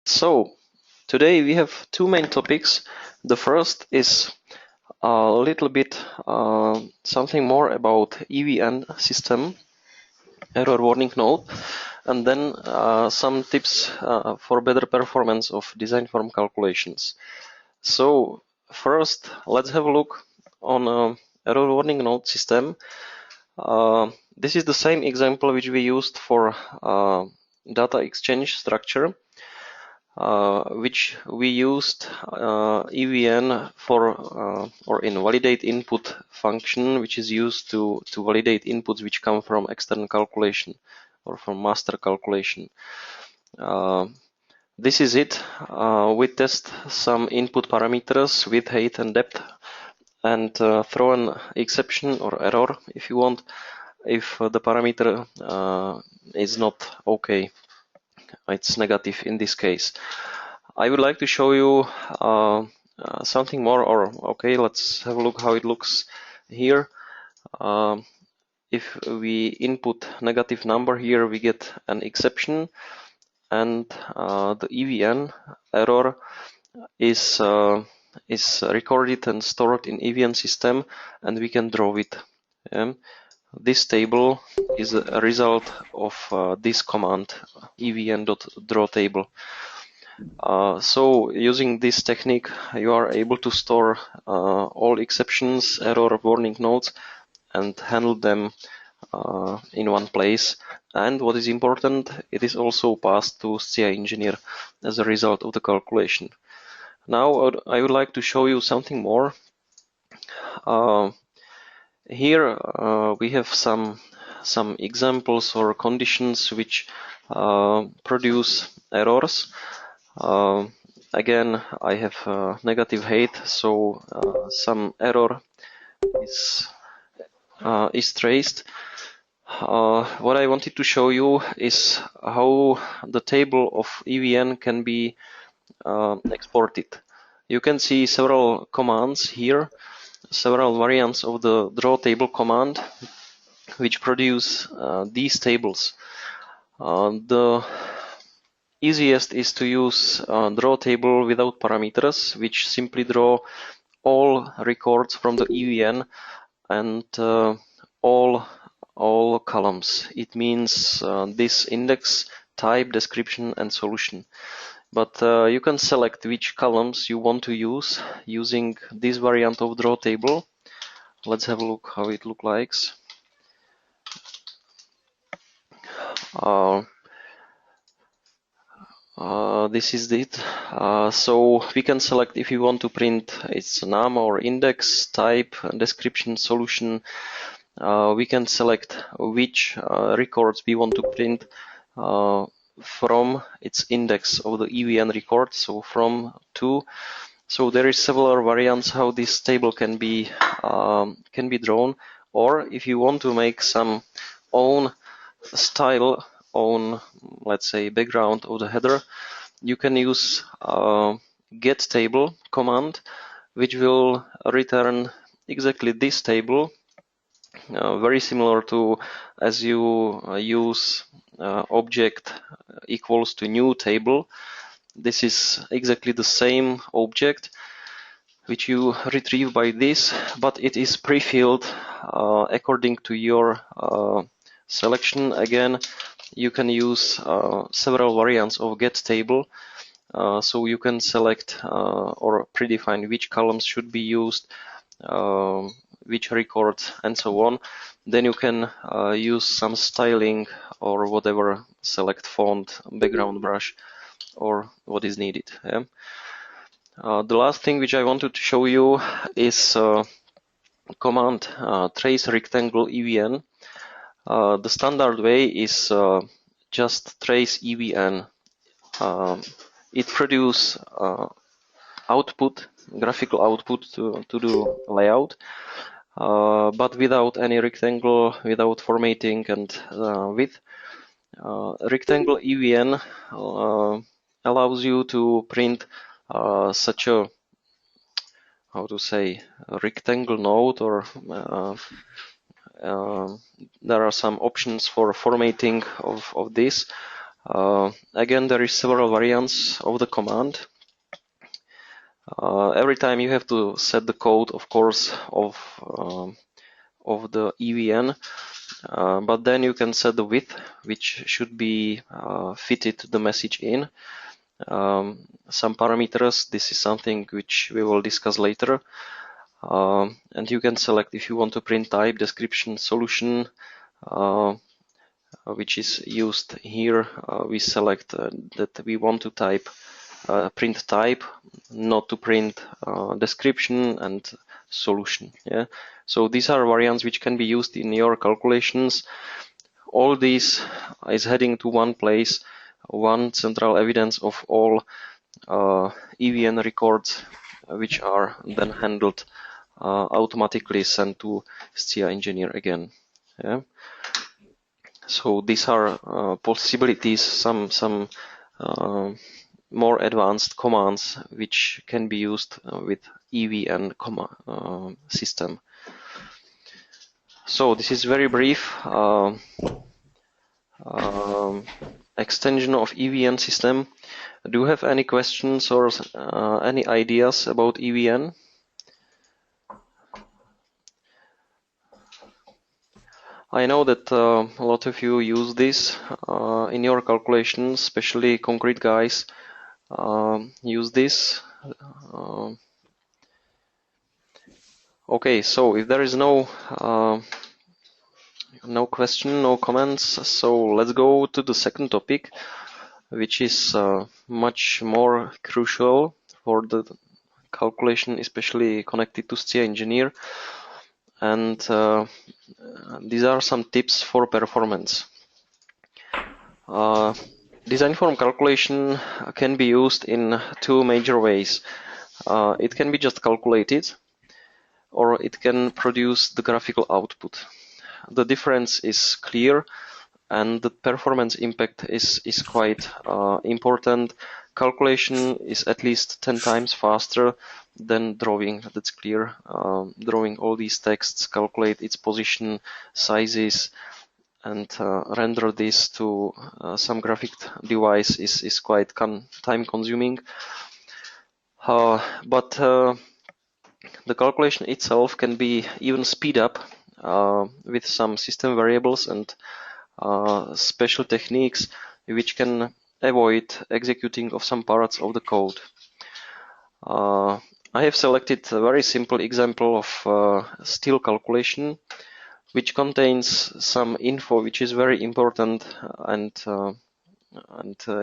So today we have two main topics. The first is a little bit something more about EWN system, error warning node, and then some tips for better performance of design form calculations. So first, let's have a look on error warning node system. This is the same example which we used for data exchange structure, which we used EWN for or in validate input function, which is used to validate inputs which come from external calculation or from master calculation. This is it. We test some input parameters, width, height, and depth, and throw an exception or error if you want, if the parameter is not okay. It's negative in this case. I would like to show you something more, or okay, let's have a look how it looks here. If we input negative number here, we get an exception, and the EWN error is recorded and stored in EWN system, and we can draw it. This table is a result of this command, EWN.drawTable. So using this technique, you are able to store all exceptions, error warning nodes, and handle them in one place. And what is important, it is also passed to CI engineer as a result of the calculation. Now I would like to show you something more. Here we have some examples or conditions which produce errors. Again, I have negative height, so some error is traced. What I wanted to show you is how the table of EWN can be exported. You can see several commands here, several variants of the draw table command, which produce these tables. The easiest is to use draw table without parameters, which simply draw all records from the EWN and all columns. It means this index, type, description, and solution. But you can select which columns you want to use using this variant of draw table. Let's have a look how it looks like. This is it. So we can select if you want to print its num or index, type, description, solution. We can select which records we want to print from its index of the EWN record, so from to. So there is several variants how this table can be drawn, or if you want to make some own style, own, let's say, background of the header, you can use get table command, which will return exactly this table, very similar to as you use object equals to new table. This is exactly the same object which you retrieve by this, but it is pre-filled according to your selection. Again, you can use several variants of get table, so you can select or predefine which columns should be used, which records, and so on. Then you can use some styling or whatever, select font, background brush, or what is needed. Yeah? The last thing which I wanted to show you is command trace rectangle EWN. The standard way is just trace EWN. It produces output, graphical output to the layout, but without any rectangle, without formatting and width. Rectangle EWN allows you to print such a, how to say, a rectangle node, or there are some options for formatting of this. Again, there is several variants of the command. Every time you have to set the code, of course, of the EWN, but then you can set the width, which should be fitted the message in. Some parameters, this is something which we will discuss later. And you can select if you want to print type, description, solution, which is used here. We select that we want to type print type, not to print description and solution. Yeah. So these are variants which can be used in your calculations. All these is heading to one place, one central evidence of all EWN records, which are then handled automatically, sent to SCIA engineer again. Yeah. So these are possibilities, some more advanced commands which can be used with EWN system. So this is very brief extension of EWN system. Do you have any questions or any ideas about EWN? I know that a lot of you use this in your calculations, especially concrete guys use this. Okay, so if there is no question, no comments, so let's go to the second topic, which is much more crucial for the calculation, especially connected to SCIA engineer. And these are some tips for performance. Design form calculation can be used in two major ways. It can be just calculated, or it can produce the graphical output. The difference is clear, and the performance impact is quite important. Calculation is at least 10 times faster than drawing, that's clear. Drawing all these texts, calculate its position, sizes, and render this to some graphic device is quite time consuming. But the calculation itself can be even speed up with some system variables and special techniques which can avoid executing of some parts of the code. I have selected a very simple example of steel calculation, which contains some info which is very important and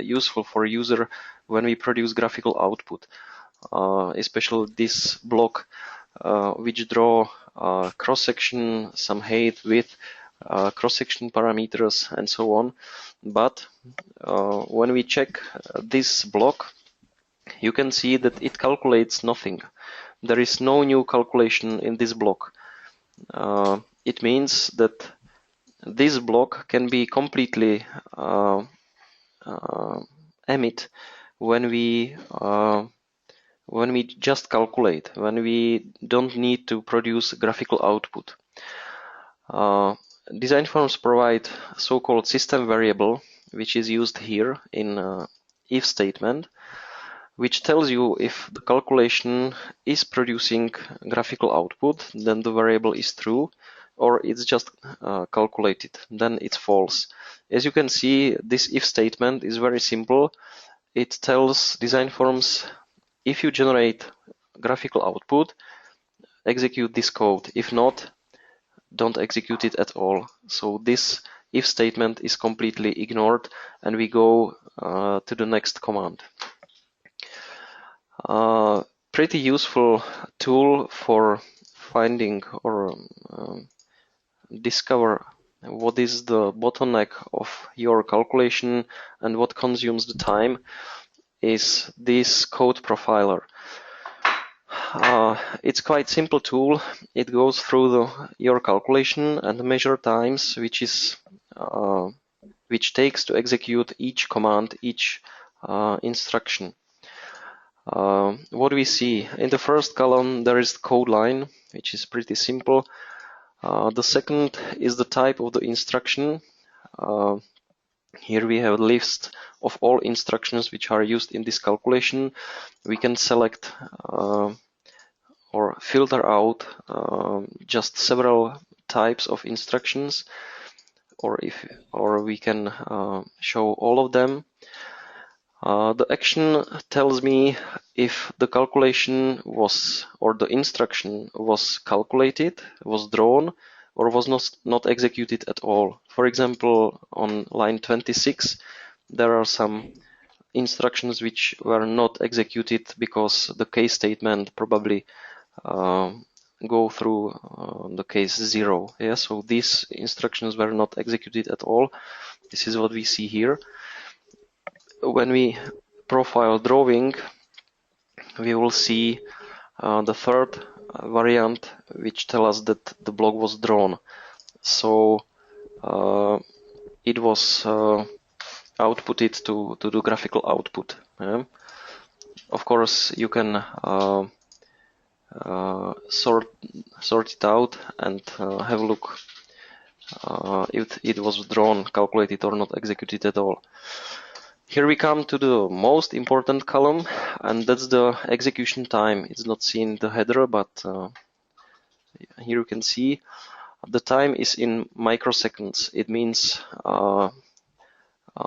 useful for user when we produce graphical output. Especially this block which draw cross-section, some height, width, cross-section parameters, and so on. But when we check this block, you can see that it calculates nothing. There is no new calculation in this block. It means that this block can be completely emit when we just calculate, when we don't need to produce graphical output. Design forms provide so-called system variable, which is used here in if statement, which tells you if the calculation is producing graphical output, then the variable is true, or it's just calculated, then it's false. As you can see, this if statement is very simple. It tells design forms, if you generate graphical output, execute this code. If not, don't execute it at all. So this if statement is completely ignored, and we go to the next command. Pretty useful tool for finding or discover what is the bottleneck of your calculation and what consumes the time is this code profiler. It's quite simple tool. It goes through your calculation and measure times which takes to execute each command, each instruction. What we see in the first column, there is the code line, which is pretty simple. The second is the type of the instruction. Here we have a list of all instructions which are used in this calculation. We can select or filter out just several types of instructions, or we can show all of them. The action tells me if the calculation was, or the instruction was calculated, was drawn, or was not executed at all. For example, on line 26, there are some instructions which were not executed because the case statement probably go through the case 0. Yeah, so these instructions were not executed at all. This is what we see here. When we profile drawing, we will see the third variant, which tells us that the block was drawn. So it was outputted to the graphical output. Yeah. Of course, you can sort it out and have a look if it was drawn, calculated, or not executed at all. Here we come to the most important column, and that's the execution time. It's not seen in the header, but here you can see the time is in microseconds. It means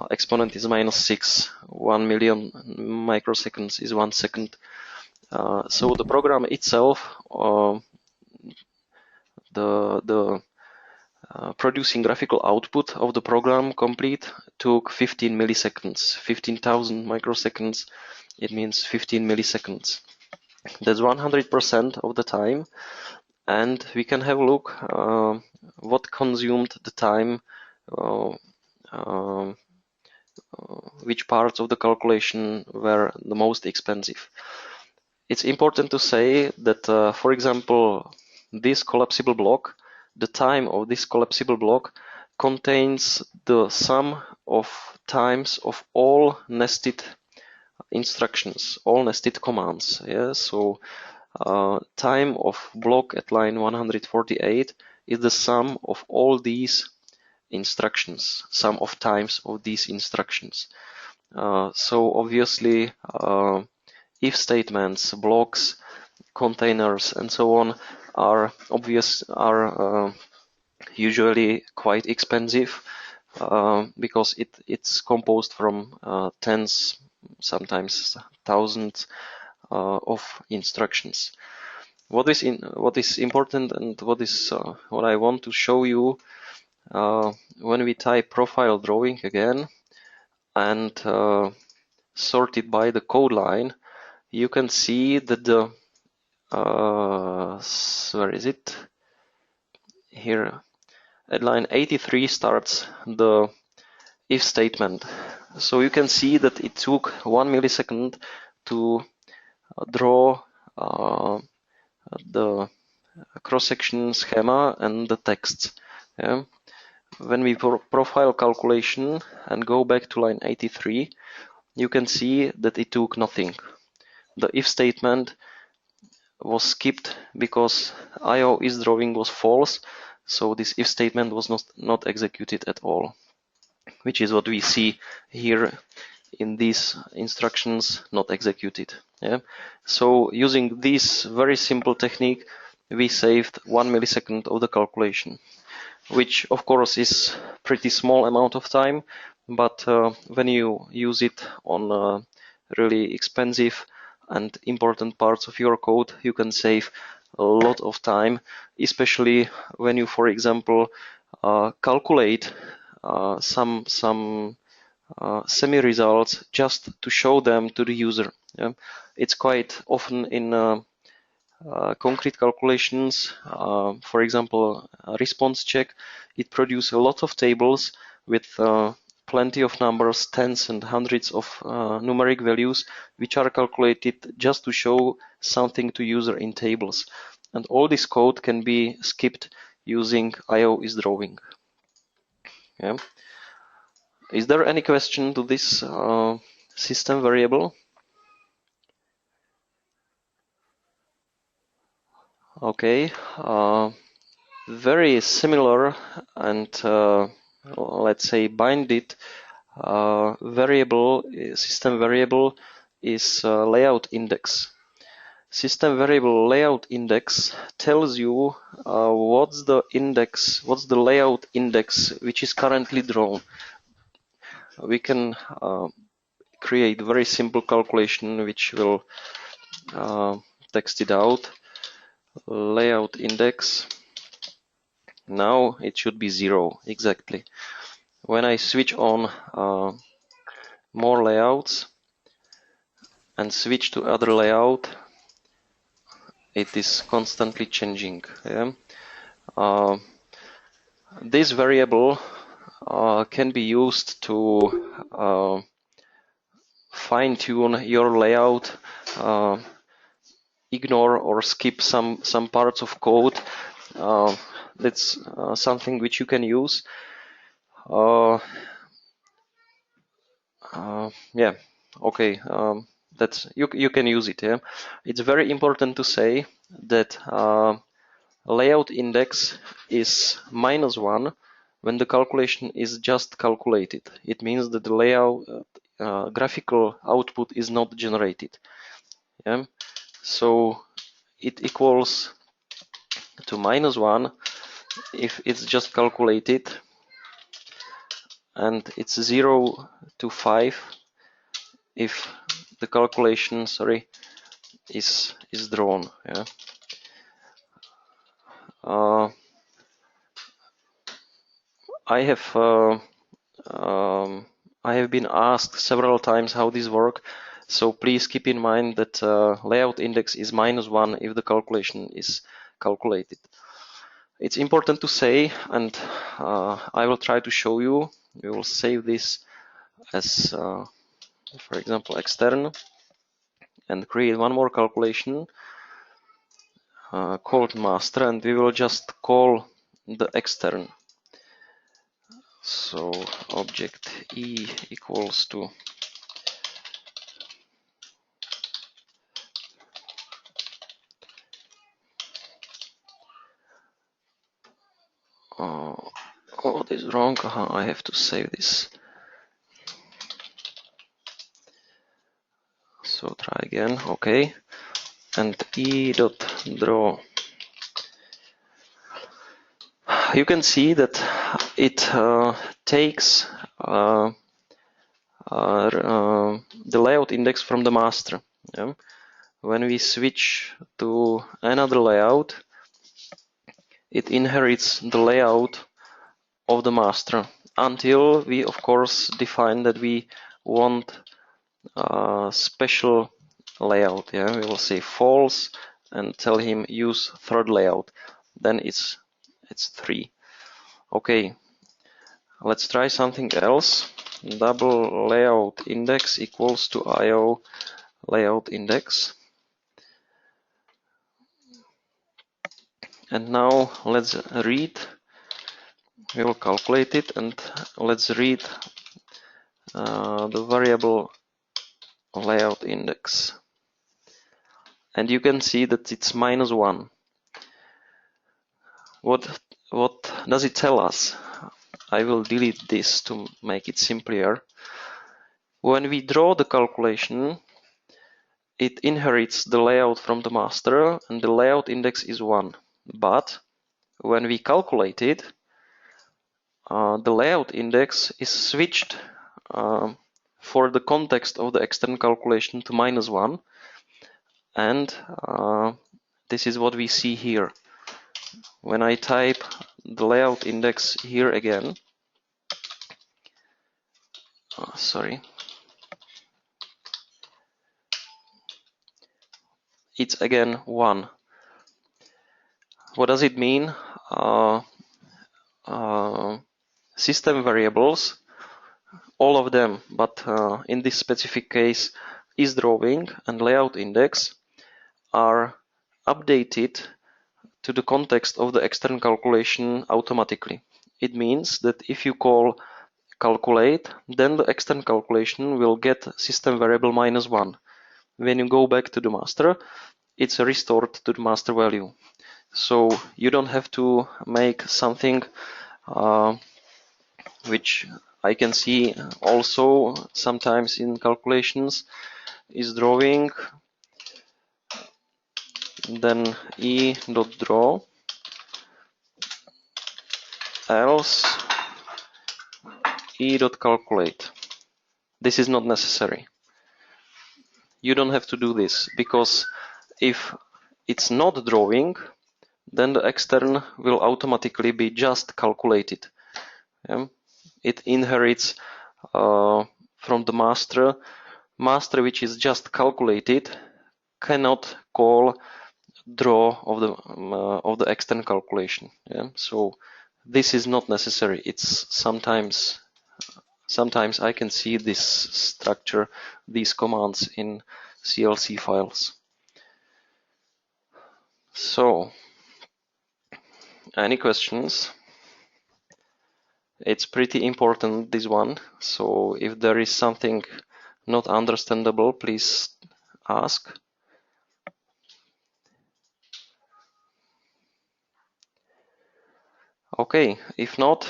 exponent is -6. 1 million microseconds is 1 second. So the program itself, the producing graphical output of the program complete took 15 milliseconds, 15,000 microseconds. It means 15 milliseconds. That's 100% of the time. And we can have a look what consumed the time, which parts of the calculation were the most expensive. It's important to say that, for example, this collapsible block, the time of this collapsible block contains the sum of times of all nested instructions, all nested commands. Yeah? So time of block at line 148 is the sum of all these instructions, sum of times of these instructions. So obviously, if statements, blocks, containers, and so on are usually quite expensive because it's composed from tens, sometimes thousands of instructions. What is important, and what I want to show you when we type profile drawing again and sort it by the code line, you can see that the where is it? Here at line 83 starts the if statement. So you can see that it took 1 millisecond to draw the cross-section schema and the text. Yeah. When we profile calculation and go back to line 83, you can see that it took nothing. The if statement was skipped because IO.IsDrawing was false, so this if statement was not executed at all, which is what we see here in these instructions, not executed. Yeah. So using this very simple technique, we saved 1 millisecond of the calculation, which of course is pretty small amount of time, but when you use it on really expensive and important parts of your code, you can save a lot of time, especially when you, for example, calculate some semi-results just to show them to the user. Yeah? It's quite often in concrete calculations, for example, a response check, it produces a lot of tables with plenty of numbers, tens and hundreds of numeric values, which are calculated just to show something to user in tables. And all this code can be skipped using IO.IsDrawing. Yeah. Is there any question to this system variable? Okay, very similar and let's say binded system variable is layout index. System variable layout index tells you what's the layout index which is currently drawn. We can create very simple calculation which will text it out. Layout index. Now it should be 0 exactly. When I switch on more layouts and switch to other layout, it is constantly changing. Yeah? This variable can be used to fine-tune your layout, ignore or skip some parts of code. That's something which you can use. Yeah, okay. That's you can use it. Yeah, it's very important to say that layout index is -1 when the calculation is just calculated. It means that the layout graphical output is not generated. Yeah, so it equals to -1 if it's just calculated, and it's 0 to 5 if the calculation, is drawn. Yeah. I have been asked several times how this works, so please keep in mind that layout index is -1 if the calculation is calculated. It's important to say, and I will try to show you. We will save this as, for example, extern, and create one more calculation called master, and we will just call the extern. So object E equals to oh, this is wrong. I have to save this. So try again. Okay, and E.Draw. You can see that it takes the layout index from the master. Yeah? When we switch to another layout, it inherits the layout of the master until we, of course, define that we want special layout. Yeah, we will say false and tell him use third layout. Then it's 3. Okay, let's try something else. Double layout index equals to IO.LayoutIndex. And now let's read. We will calculate it, and let's read the variable layout index. And you can see that it's -1. What does it tell us? I will delete this to make it simpler. When we draw the calculation, it inherits the layout from the master, and the layout index is 1. But when we calculate it, the layout index is switched for the context of the external calculation to -1, and this is what we see here. When I type the layout index here again, it's again 1. What does it mean? System variables, all of them, but in this specific case, IsDrawing and layout index, are updated to the context of the external calculation automatically. It means that if you call calculate, then the external calculation will get system variable -1. When you go back to the master, it's restored to the master value. So you don't have to make something which I can see also sometimes in calculations is drawing, then E.Draw, else E.Calculate. This is not necessary. You don't have to do this, because if it's not drawing, then the extern will automatically be just calculated. It inherits from the master. Master which is just calculated cannot call draw of the external calculation. So this is not necessary. It's sometimes I can see this structure, these commands in CLC files. So, any questions? It's pretty important, this one. So if there is something not understandable, please ask. Okay, if not,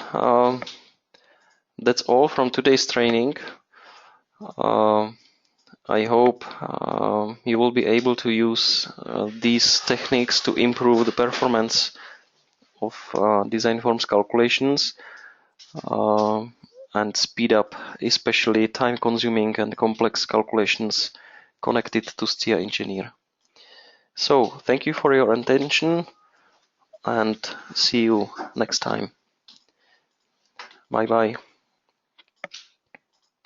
that's all from today's training. I hope you will be able to use these techniques to improve the performance of design forms calculations and speed up especially time-consuming and complex calculations connected to STIA Engineer. So, thank you for your attention and see you next time. Bye bye.